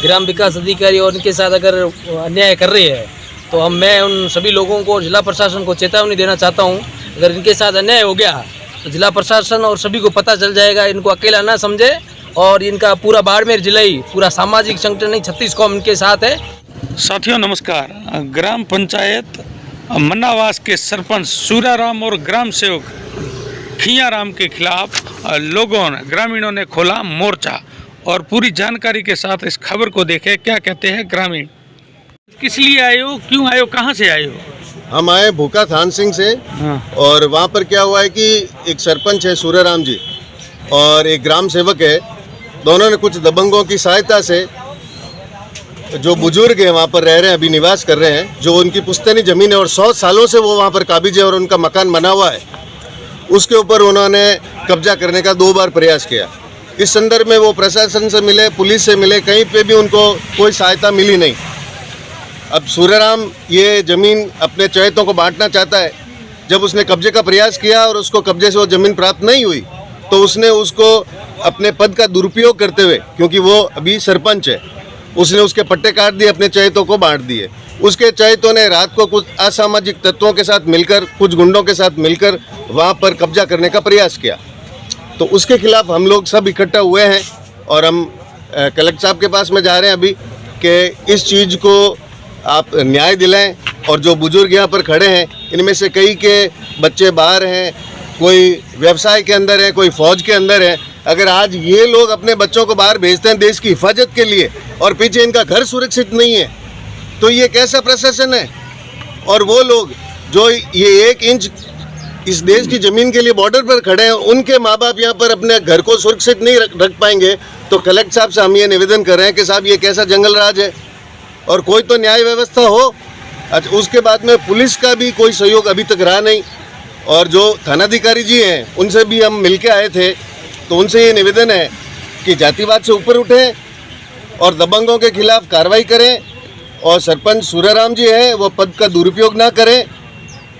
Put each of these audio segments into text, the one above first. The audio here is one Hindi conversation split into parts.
ग्राम विकास अधिकारी और इनके साथ अगर अन्याय कर रहे हैं तो मैं उन सभी लोगों को, जिला प्रशासन को चेतावनी देना चाहता हूं। अगर इनके साथ अन्याय हो गया तो जिला प्रशासन और सभी को पता चल जाएगा, इनको अकेला ना समझे और इनका पूरा बाड़मेर जिला ही, पूरा सामाजिक संगठन नहीं 36 कौम इनके साथ है। साथियों नमस्कार। ग्राम पंचायत मन्नावास के सरपंच सूर्याराम और ग्राम सेवक खियाराम के खिलाफ लोगों ने, ग्रामीणों ने खोला मोर्चा और पूरी जानकारी के साथ इस खबर को देखें। क्या कहते हैं ग्रामीण। किस लिए आए हो, क्यों आए हो, कहाँ से आए हो? हम आए भूखा थान सिंह से। और वहाँ पर क्या हुआ है कि एक सरपंच है सूर्याराम जी और एक ग्राम सेवक है, दोनों ने कुछ दबंगों की सहायता से, जो बुजुर्ग हैं वहाँ पर रह रहे हैं, अभी निवास कर रहे हैं, जो उनकी पुश्तैनी ज़मीन है और 100 सालों से वो वहाँ पर काबिज है और उनका मकान बना हुआ है, उसके ऊपर उन्होंने कब्जा करने का 2 बार प्रयास किया। इस संदर्भ में वो प्रशासन से मिले, पुलिस से मिले, कहीं पे भी उनको कोई सहायता मिली नहीं। अब सूर्याराम ये ज़मीन अपने चहेतों को बांटना चाहता है। जब उसने कब्जे का प्रयास किया और उसको कब्जे से वो ज़मीन प्राप्त नहीं हुई तो उसने उसको अपने पद का दुरुपयोग करते हुए, क्योंकि वो अभी सरपंच है, उसने उसके पट्टे काट दिए, अपने चहेतों को बांट दिए। उसके चहेतों ने रात को कुछ असामाजिक तत्वों के साथ मिलकर, कुछ गुंडों के साथ मिलकर वहाँ पर कब्जा करने का प्रयास किया। तो उसके खिलाफ हम लोग सब इकट्ठा हुए हैं और हम कलेक्टर साहब के पास में जा रहे हैं अभी कि इस चीज़ को आप न्याय दिलाएं। और जो बुजुर्ग यहाँ पर खड़े हैं, इनमें से कई के बच्चे बाहर हैं, कोई व्यवसाय के अंदर है, कोई फौज के अंदर है। अगर आज ये लोग अपने बच्चों को बाहर भेजते हैं देश की हिफाजत के लिए और पीछे इनका घर सुरक्षित नहीं है, तो ये कैसा प्रशासन है? और वो लोग जो ये 1 इंच इस देश की ज़मीन के लिए बॉर्डर पर खड़े हैं, उनके माँ बाप यहाँ पर अपने घर को सुरक्षित नहीं रख पाएंगे। तो कलेक्टर साहब से हम ये निवेदन कर रहे हैं कि साहब ये कैसा जंगल राज है और कोई तो न्याय व्यवस्था हो। अच्छा, उसके बाद में पुलिस का भी कोई सहयोग अभी तक रहा नहीं। और जो थानाधिकारी जी हैं उनसे भी हम मिल के आए थे, तो उनसे ये निवेदन है कि जातिवाद से ऊपर उठें और दबंगों के खिलाफ कार्रवाई करें और सरपंच सूर्याराम जी है वो पद का दुरुपयोग ना करें।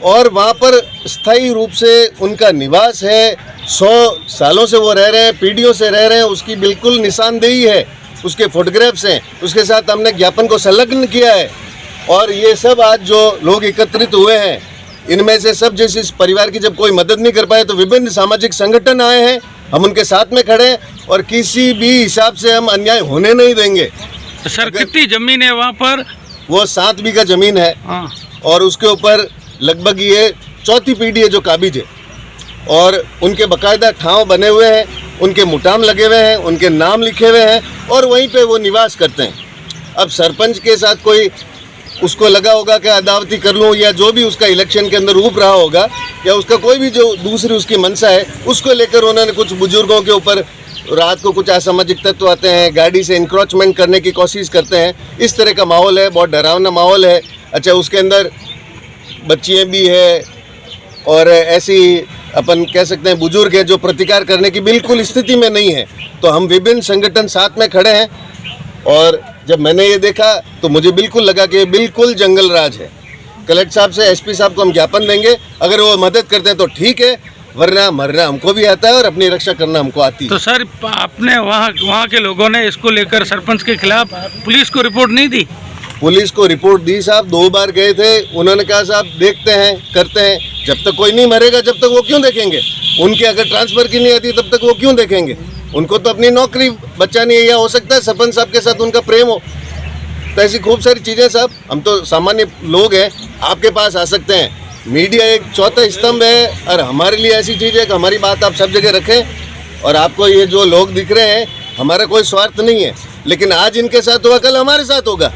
और वहाँ पर स्थायी रूप से उनका निवास है, 100 सालों से वो रह रहे हैं, पीढ़ियों से रह रहे हैं, उसकी बिल्कुल निशानदेही है, उसके फोटोग्राफ्स हैं, उसके साथ हमने ज्ञापन को संलग्न किया है। और ये सब आज जो लोग एकत्रित हुए हैं, इनमें से सब जैसे इस परिवार की जब कोई मदद नहीं कर पाए तो विभिन्न सामाजिक संगठन आए हैं, हम उनके साथ में खड़े हैं और किसी भी हिसाब से हम अन्याय होने नहीं देंगे। तो सर कितनी ज़मीन है वहाँ पर? वो 7 बीघा ज़मीन है और उसके ऊपर लगभग ये 4थी पीढ़ी है जो काबिज है और उनके बाकायदा ठाव बने हुए हैं, उनके मुटाम लगे हुए हैं, उनके नाम लिखे हुए हैं और वहीं पे वो निवास करते हैं। अब सरपंच के साथ कोई उसको लगा होगा कि अदावती कर लूँ या जो भी उसका इलेक्शन के अंदर रूप रहा होगा या उसका कोई भी जो दूसरी उसकी मंशा है, उसको लेकर उन्होंने कुछ बुजुर्गों के ऊपर रात को कुछ असामाजिक तत्व आते हैं, गाड़ी से इंक्रोचमेंट करने की कोशिश करते हैं। इस तरह का माहौल है, बहुत डरावना माहौल है। अच्छा, उसके अंदर बच्चियाँ भी है और ऐसी अपन कह सकते हैं बुजुर्ग है जो प्रतिकार करने की बिल्कुल स्थिति में नहीं है। तो हम विभिन्न संगठन साथ में खड़े हैं और जब मैंने ये देखा तो मुझे बिल्कुल लगा कि ये बिल्कुल जंगल राज है। कलेक्टर साहब से, एसपी साहब को हम ज्ञापन देंगे, अगर वो मदद करते हैं तो ठीक है, वरना मरना हमको भी आता है और अपनी रक्षा करना हमको आती है। तो सर आपने वहाँ के लोगों ने इसको लेकर सरपंच के खिलाफ पुलिस को रिपोर्ट नहीं दी? पुलिस को रिपोर्ट दी साहब, 2 बार गए थे, उन्होंने कहा साहब देखते हैं, करते हैं। जब तक कोई नहीं मरेगा जब तक वो क्यों देखेंगे? उनके अगर ट्रांसफ़र की नहीं आती तब तक वो क्यों देखेंगे? उनको तो अपनी नौकरी बचानी है, या हो सकता है सरपंच साहब के साथ उनका प्रेम हो। तो ऐसी खूब सारी चीज़ें साहब, हम तो सामान्य लोग हैं, आपके पास आ सकते हैं। मीडिया एक चौथा स्तंभ है और हमारे लिए ऐसी चीज़ है कि हमारी बात आप सब जगह रखें। और आपको ये जो लोग दिख रहे हैं, हमारा कोई स्वार्थ नहीं है, लेकिन आज इनके साथ हुआ, कल हमारे साथ होगा,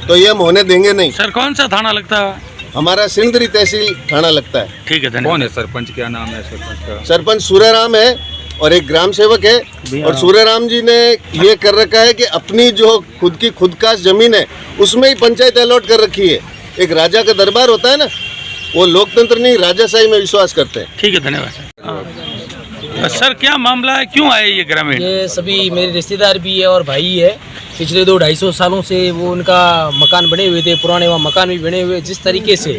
तो ये हम होने देंगे नहीं। सर कौन सा थाना लगता है? हमारा सिंदरी तहसील थाना लगता है। ठीक है, धन्यवाद। कौन है सरपंच, क्या नाम है सरपंच का? सरपंच सूर्याराम है और एक ग्राम सेवक है। और सूर्याराम जी ने ये कर रखा है कि अपनी जो खुद की खुदकाश जमीन है उसमें ही पंचायत अलॉट कर रखी है। एक राजा का दरबार होता है ना, वो लोकतंत्र नहीं राजाशाही में विश्वास करते हैं। ठीक है, धन्यवाद सर। सर क्या मामला है, क्यों आए ये ग्रामीण? ये सभी मेरे रिश्तेदार भी है और भाई है। पिछले 200-250 सालों से वो उनका मकान बने हुए थे, पुराने वहाँ मकान भी बने हुए। जिस तरीके से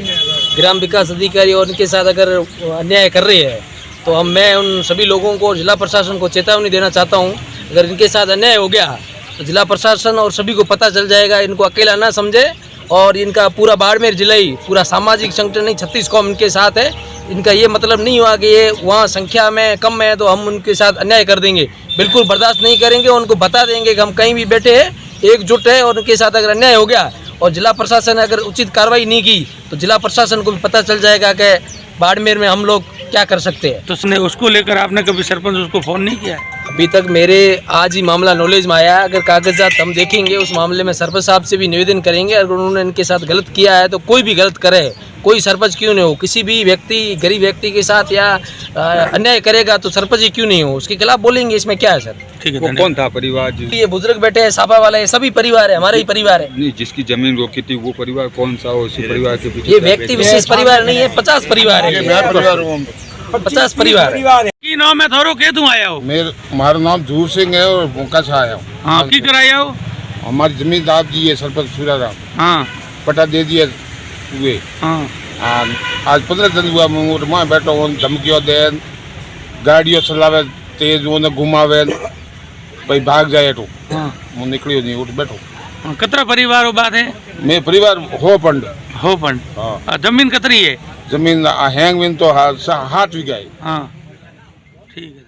ग्राम विकास अधिकारी और इनके साथ अगर अन्याय कर रहे हैं तो मैं उन सभी लोगों को, जिला प्रशासन को चेतावनी देना चाहता हूँ। अगर इनके साथ अन्याय हो गया तो जिला प्रशासन और सभी को पता चल जाएगा, इनको अकेला ना समझे। और इनका पूरा बाड़मेर जिला ही पूरा सामाजिक संगठन नहीं 36 कौम इनके साथ है। इनका ये मतलब नहीं हुआ कि ये वहाँ संख्या में कम है तो हम उनके साथ अन्याय कर देंगे, बिल्कुल बर्दाश्त नहीं करेंगे। उनको बता देंगे कि हम कहीं भी बैठे हैं, एकजुट है, और उनके साथ अगर अन्याय हो गया और जिला प्रशासन ने अगर उचित कार्रवाई नहीं की तो जिला प्रशासन को भी पता चल जाएगा कि बाड़मेर में हम लोग क्या कर सकते हैं। तो उसको लेकर आपने कभी सरपंच उसको फ़ोन नहीं किया? अभी तक मेरे आज ही मामला नॉलेज में आया। अगर कागजात हम देखेंगे उस मामले में सरपंच साहब से भी निवेदन करेंगे। अगर उन्होंने इनके साथ गलत किया है तो कोई भी गलत करे, कोई सरपंच क्यों नहीं हो, किसी भी व्यक्ति गरीब व्यक्ति के साथ या अन्याय करेगा तो सरपंच ही क्यों नहीं हो, उसके खिलाफ बोलेंगे। इसमें क्या है सर? ठीक है। वो कौन था परिवार ये बुजुर्ग बैठे हैं, सापा वाला, ये सभी परिवार है, हमारा ही परिवार है। नहीं, जिसकी जमीन रोकी थी वो परिवार कौन सा? उसी परिवार के पीछे ये व्यक्ति विशेष परिवार नहीं है, 50 परिवार है, 50 परिवार है। की नाम है थारो के तू आया हो? मारा नाम धूर सिंह है और भूखा से आया हूँ। हाँ, की कराया हो? हमारी जमीन दाब दी है सरपंच सूराराम, हाँ पटा दे दिया हुए। हाँ आज 15 दिन हुआ मैं वहाँ बैठा हूँ, धमकियों दे, गाड़ियों चलावे तेज, उन्हें घुमावे, भाई भाग जाए तो हाँ मैं निकलियो नहीं, उठ बैठो। हाँ, कतरा परिवार हो बात है? मैं परिवार हो पंड। हो पण हाँ, जमीन कतरी है? जमीन हैंग विन तो 8 वीघा है। हाँ ठीक है।